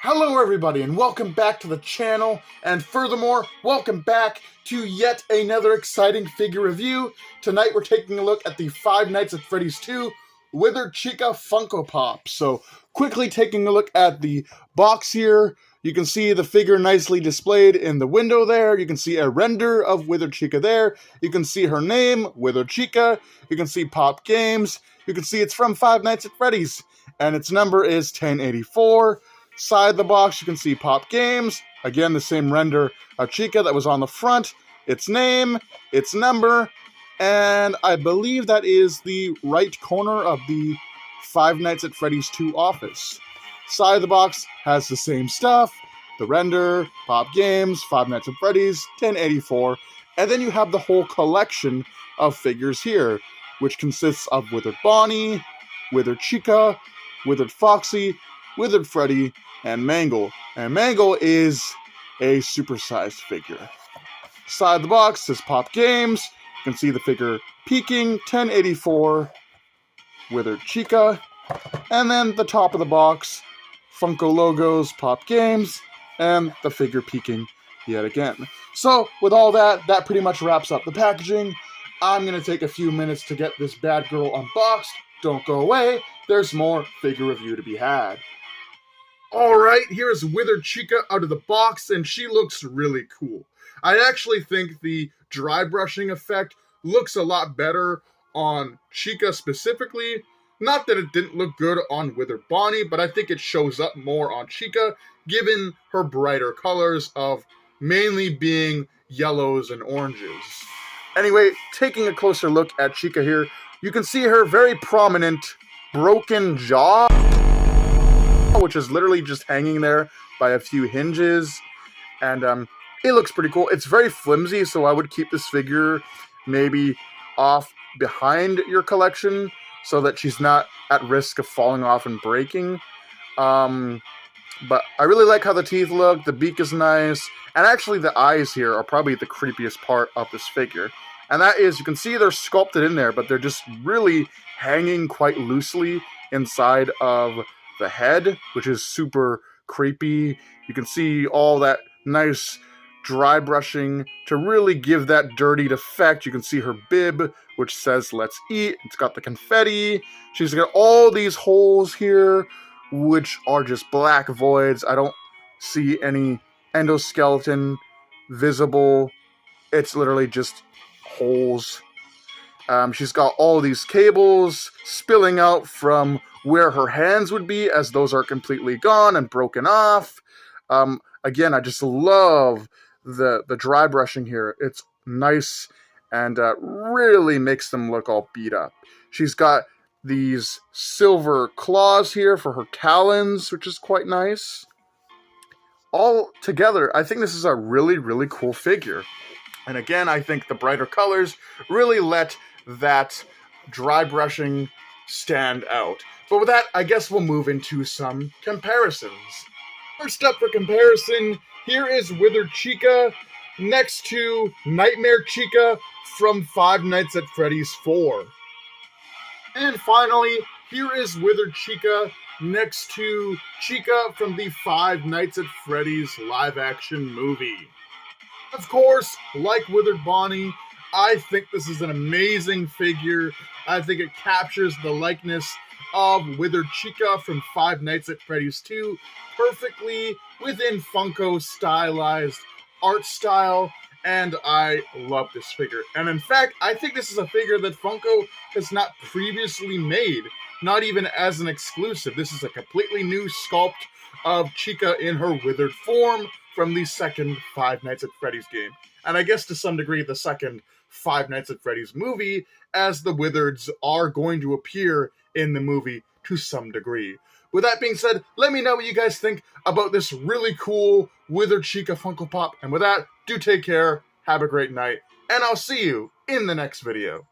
Hello everybody and welcome back to the channel, and furthermore, welcome back to yet another exciting figure review. Tonight we're taking a look at the Five Nights at Freddy's 2 Withered Chica Funko Pop. So, quickly taking a look at the box here, you can see the figure nicely displayed in the window there. You can see a render of Withered Chica there. You can see her name, Withered Chica. You can see Pop Games. You can see it's from Five Nights at Freddy's, and its number is 1084. Side the box, you can see Pop Games. Again, the same render of Chica that was on the front. Its name, its number, and I believe that is the right corner of the Five Nights at Freddy's 2 office. Side of the box has the same stuff. The render, Pop Games, Five Nights at Freddy's, 1084. And then you have the whole collection of figures here, which consists of Withered Bonnie, Withered Chica, Withered Foxy, Withered Freddy, and Mangle. And Mangle is a supersized figure. Side of the box says Pop Games. You can see the figure peeking, 1084, Withered Chica. And then the top of the box, Funko logos, Pop Games, and the figure peeking yet again. So, with all that, that pretty much wraps up the packaging. I'm going to take a few minutes to get this bad girl unboxed. Don't go away, there's more figure review to be had. Alright, here's Withered Chica out of the box, and she looks really cool. I actually think the dry brushing effect looks a lot better on Chica specifically. Not that it didn't look good on Withered Bonnie, but I think it shows up more on Chica, given her brighter colors of mainly being yellows and oranges. Anyway, taking a closer look at Chica here, you can see her very prominent broken jaw, which is literally just hanging there by a few hinges, and it looks pretty cool. It's very flimsy, so I would keep this figure maybe off behind your collection so that she's not at risk of falling off and breaking. But I really like how the teeth look, the beak is nice, and actually the eyes here are probably the creepiest part of this figure. And that is, you can see they're sculpted in there, but they're just really hanging quite loosely inside of the head, which is super creepy. You can see all that nice dry brushing to really give that dirtied effect. You can see her bib, which says "Let's eat." It's got the confetti. She's got all these holes here, which are just black voids. I don't see any endoskeleton visible. It's literally just holes. She's got all these cables spilling out from where her hands would be, as those are completely gone and broken off. Again, I just love the dry brushing here. It's nice and really makes them look all beat up. She's got these silver claws here for her talons, which is quite nice. All together, I think this is a really, really cool figure. And again, I think the brighter colors really let that dry brushing stand out. But with that, I guess we'll move into some comparisons. First up for comparison, here is Withered Chica next to Nightmare Chica from Five Nights at Freddy's 4. And finally, here is Withered Chica next to Chica from the Five Nights at Freddy's live-action movie. Of course, like Withered Bonnie, I think this is an amazing figure. I think it captures the likeness of Withered Chica from Five Nights at Freddy's 2 perfectly within Funko's stylized art style, and I love this figure. And in fact, I think this is a figure that Funko has not previously made, not even as an exclusive. This is a completely new sculpt of Chica in her withered form from the second Five Nights at Freddy's game. And I guess to some degree the second Five Nights at Freddy's movie, as the Withereds are going to appear in the movie to some degree. With that being said, let me know what you guys think about this really cool Withered Chica Funko Pop. And with that, do take care, have a great night, and I'll see you in the next video.